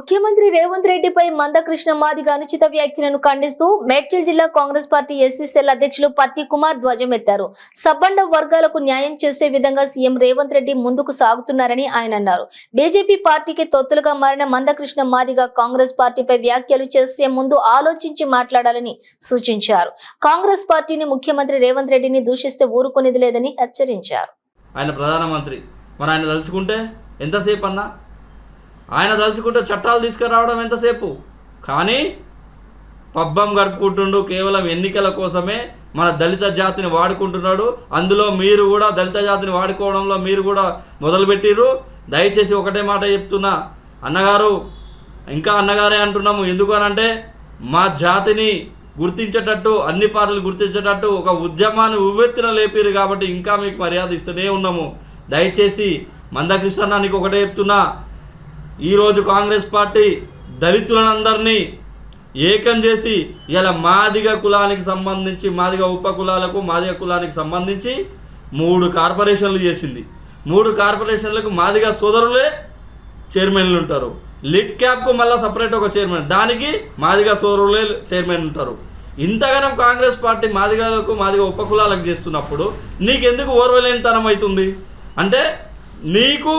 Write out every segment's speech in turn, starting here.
ముఖ్యమంత్రి రేవంత్ రెడ్డిపై మందకృష్ణ మాదిగ అనుచిత వ్యాఖ్యలను ఖండిస్తూ మేడ్చల్ జిల్లా కాంగ్రెస్ పార్టీ ఎస్సీ సెల్ అధ్యక్షులు పత్తి కుమార్ ధ్వజమెత్తారు. సబ్బండ వర్గాలకు న్యాయం చేసే విధంగా సీఎం రేవంత్ రెడ్డి ముందుకు సాగుతున్నారని ఆయన అన్నారు. బీజేపీ పార్టీకి తొత్తులుగా మారిన మందకృష్ణ మాదిగ కాంగ్రెస్ పార్టీపై వ్యాఖ్యలు చేసే ముందు ఆలోచించి మాట్లాడాలని సూచించారు. కాంగ్రెస్ పార్టీని ముఖ్యమంత్రి రేవంత్ రెడ్డిని దూషిస్తే ఊరుకునేది లేదని హెచ్చరించారు. ఆయన ప్రధానమంత్రి, మరి ఆయన తలుచుకుంటే ఎంతసేపు అన్నా, ఆయన తలుచుకుంటే చట్టాలు తీసుకురావడం ఎంతసేపు, కానీ పబ్బం గడుపుకుంటుండు. కేవలం ఎన్నికల కోసమే మన దళిత జాతిని వాడుకుంటున్నాడు. అందులో మీరు కూడా దళిత జాతిని వాడుకోవడంలో మీరు కూడా మొదలుపెట్టిర్రు. దయచేసి ఒకటే మాట చెప్తున్నా, అన్నగారు, ఇంకా అన్నగారే అంటున్నాము. ఎందుకనంటే మా జాతిని గుర్తించేటట్టు, అన్ని పార్టీలు గుర్తించేటట్టు ఒక ఉద్యమాన్ని ఉవ్వెత్తున లేపిరు కాబట్టి ఇంకా మీకు మర్యాద ఇస్తూనే ఉన్నాము. దయచేసి మందకృష్ణ, నీకు ఒకటే చెప్తున్నా, ఈరోజు కాంగ్రెస్ పార్టీ దళితులందరినీ ఏకం చేసి ఇలా మాదిగ కులానికి సంబంధించి, మాదిగ ఉపకులాలకు, మాదిగ కులానికి సంబంధించి 3 కార్పొరేషన్లు చేసింది. 3 కార్పొరేషన్లకు మాదిగ సోదరులే చైర్మన్లు ఉంటారు. లిట్ క్యాప్కు మళ్ళీ సపరేట్ ఒక చైర్మన్, దానికి మాదిగ సోదరులే చైర్మన్ ఉంటారు. ఇంతగానం కాంగ్రెస్ పార్టీ మాదిగలకు, మాదిగ ఉపకులాలకు చేస్తున్నప్పుడు నీకెందుకు ఓర్వలేనితనం అవుతుంది? అంటే నీకు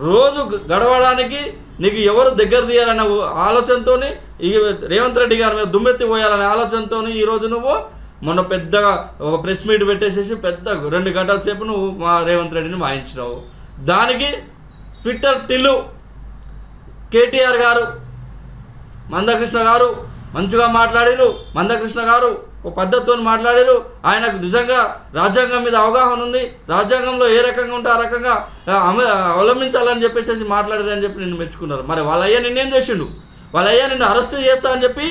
రోజు గడవడానికి నీకు ఎవరు దగ్గర తీయాలన్న ఆలోచనతో, ఈ రేవంత్ రెడ్డి గారి మీద దుమ్మెత్తి పోయాలనే ఆలోచనతో ఈరోజు నువ్వు మొన్న పెద్దగా ఒక ప్రెస్ మీట్ పెట్టేసేసి పెద్ద 2 గంటల సేపు నువ్వు మా రేవంత్ రెడ్డిని వాయించినావు. దానికి ట్విట్టర్ టిల్లు కేటీఆర్ గారు, మందకృష్ణ గారు మంచిగా మాట్లాడారు. మందకృష్ణ గారు ఒక పద్ధతితో మాట్లాడారు. ఆయనకు నిజంగా రాజ్యాంగం మీద అవగాహన ఉంది. రాజ్యాంగంలో ఏ రకంగా ఉంటే ఆ రకంగా అవలంబించాలని చెప్పేసి మాట్లాడారు అని చెప్పి నిన్ను మెచ్చుకున్నారు. మరి వాళ్ళయ్యా నిన్నేం చేసిండు? వాళ్ళయ్యా నిన్ను అరెస్ట్ చేస్తా అని చెప్పి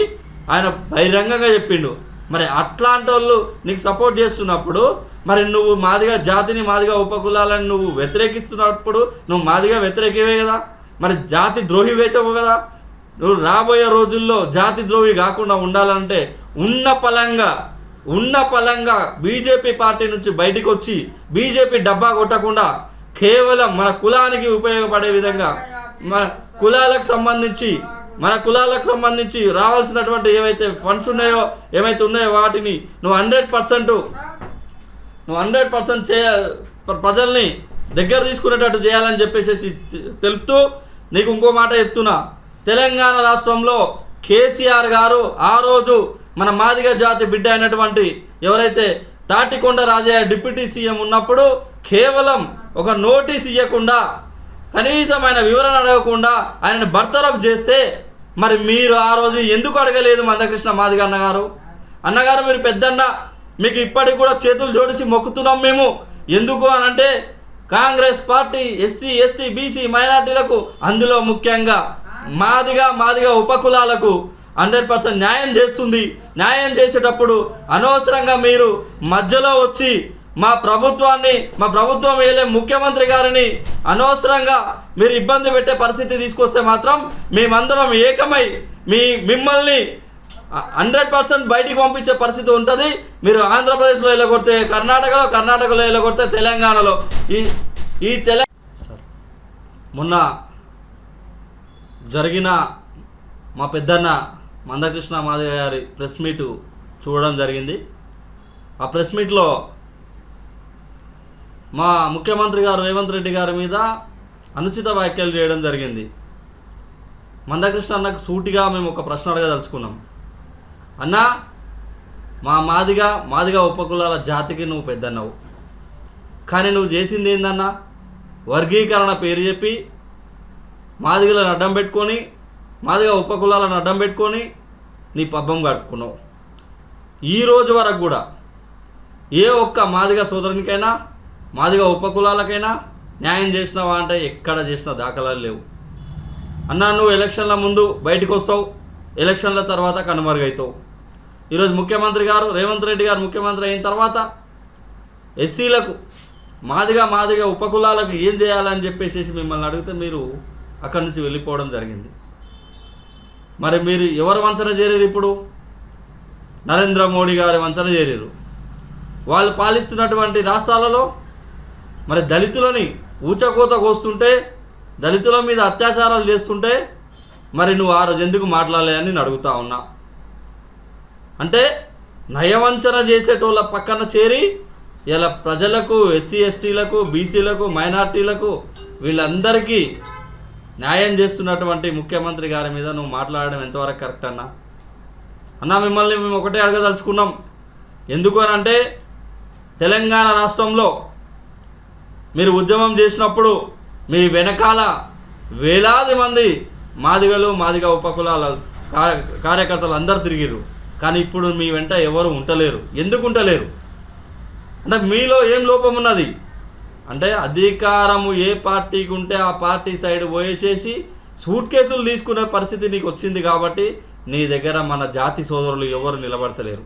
ఆయన బహిరంగంగా చెప్పిండు. మరి అట్లాంటి వాళ్ళు నీకు సపోర్ట్ చేస్తున్నప్పుడు, మరి నువ్వు మాదిగా జాతిని, మాదిగా ఉపకులాలను నువ్వు వ్యతిరేకిస్తున్నప్పుడు నువ్వు మాదిగా వ్యతిరేకమే కదా, మరి జాతి ద్రోహివైతావు కదా. నువ్వు రాబోయే రోజుల్లో జాతి ద్రోహి కాకుండా ఉండాలంటే ఉన్న పలంగా బీజేపీ పార్టీ నుంచి బయటకు వచ్చి బీజేపీ డబ్బా కొట్టకుండా కేవలం మన కులానికి ఉపయోగపడే విధంగా, మన కులాలకు సంబంధించి రావాల్సినటువంటి ఏవైతే ఫండ్స్ ఉన్నాయో, ఏమైతే ఉన్నాయో వాటిని నువ్వు 100% ప్రజల్ని దగ్గర తీసుకునేటట్టు చేయాలని చెప్పేసి తెలుపుతూ, నీకు ఇంకో మాట చెప్తున్నా. తెలంగాణ రాష్ట్రంలో కేసీఆర్ గారు ఆ రోజు మన మాదిగ జాతి బిడ్డ అయినటువంటి ఎవరైతే తాటికొండ రాజయ్య డిప్యూటీ సీఎం ఉన్నప్పుడు కేవలం ఒక నోటీస్ ఇవ్వకుండా, కనీసం ఆయన వివరణ అడగకుండా ఆయనను బర్తరఫ్ చేస్తే, మరి మీరు ఆ రోజు ఎందుకు అడగలేదు మందకృష్ణ మాదిగ అన్నగారు మీరు పెద్దన్న, మీకు ఇప్పటికి కూడా చేతులు జోడిసి మొక్కుతున్నాం మేము. ఎందుకు అనంటే Congress party SC, ST, BC, మైనార్టీలకు, అందులో ముఖ్యంగా మాదిగ ఉపకులాలకు 100% న్యాయం చేస్తుంది. న్యాయం చేసేటప్పుడు అనవసరంగా మీరు మధ్యలో వచ్చి మా ప్రభుత్వం వేలే ముఖ్యమంత్రి గారిని అనవసరంగా మీరు ఇబ్బంది పెట్టే పరిస్థితి తీసుకొస్తే మాత్రం మేమందరం ఏకమై మిమ్మల్ని 100% బయటికి పంపించే పరిస్థితి ఉంటుంది. మీరు ఆంధ్రప్రదేశ్లో వెళ్ళగొడితే కర్ణాటకలో వెళ్ళగొడితే తెలంగాణలో మొన్న జరిగిన మా పెద్దన్న మందకృష్ణ మాదిగ గారి ప్రెస్ మీటు చూడడం జరిగింది. ఆ ప్రెస్ మీట్లో మా ముఖ్యమంత్రి గారు రేవంత్ రెడ్డి గారి మీద అనుచిత వ్యాఖ్యలు చేయడం జరిగింది. మందకృష్ణ అన్నకు సూటిగా మేము ఒక ప్రశ్న అడగదలుచుకున్నాం. అన్నా, మా మాదిగ ఉపకులాల జాతికి నువ్వు పెద్దన్నావు, కానీ నువ్వు చేసింది ఏందన్నా? వర్గీకరణ పేరు చెప్పి మాదిగలను అడ్డం పెట్టుకొని, మాదిగ ఉపకులాలను అడ్డం పెట్టుకొని నీ పబ్బం గడుపుకున్నావు. ఈరోజు వరకు కూడా ఏ ఒక్క మాదిగ సోదరునికైనా, మాదిగ ఉపకులాలకైనా న్యాయం చేసినావా అంటే ఎక్కడ చేసిన దాఖలాలు లేవు. అన్నా, నువ్వు ఎలక్షన్ల ముందు బయటకు వస్తావు, ఎలక్షన్ల తర్వాత కనుమరుగవుతావు. ఈరోజు ముఖ్యమంత్రి గారు రేవంత్ రెడ్డి గారు ముఖ్యమంత్రి అయిన తర్వాత ఎస్సీలకు, మాదిగ ఉపకులాలకు ఏం చేయాలని చెప్పేసి మిమ్మల్ని అడిగితే మీరు అక్కడి నుంచి వెళ్ళిపోవడం జరిగింది. మరి మీరు ఎవరు వంచన చేరారు? ఇప్పుడు నరేంద్ర మోడీ గారి వంచన చేరారు. వాళ్ళు పాలిస్తున్నటువంటి రాష్ట్రాలలో మరి దళితులని ఊచకోత కోస్తుంటే, దళితుల మీద అత్యాచారాలు చేస్తుంటే మరి నువ్వు ఆ రోజు ఎందుకు మాట్లాడలేదని నేను అడుగుతా ఉన్నా. అంటే నయవంచన చేసేటోళ్ళ పక్కన చేరి ఇలా ప్రజలకు, ఎస్సీ ఎస్టీలకు, బీసీలకు, మైనార్టీలకు వీళ్ళందరికీ న్యాయం చేస్తున్నటువంటి ముఖ్యమంత్రి గారి మీద నువ్వు మాట్లాడడం ఎంతవరకు కరెక్ట్ అన్నా? మిమ్మల్ని మేము ఒకటే అడగదలుచుకున్నాం. ఎందుకు అని అంటే తెలంగాణ రాష్ట్రంలో మీరు ఉద్యమం చేసినప్పుడు మీ వెనకాల వేలాది మంది మాదిగలు, మాదిగ ఉపకులాల కార్యకర్తలు అందరు తిరిగిర్రు. కానీ ఇప్పుడు మీ వెంట ఎవరు ఉంటలేరు. ఎందుకు ఉంటలేరు అంటే మీలో ఏం లోపం ఉన్నది? అంటే అధికారము ఏ పార్టీకి ఉంటే ఆ పార్టీ సైడ్ పోయేసేసి సూట్ కేసులు తీసుకునే పరిస్థితి నీకు వచ్చింది కాబట్టి నీ దగ్గర మన జాతి సోదరులు ఎవరు నిలబడతలేరు.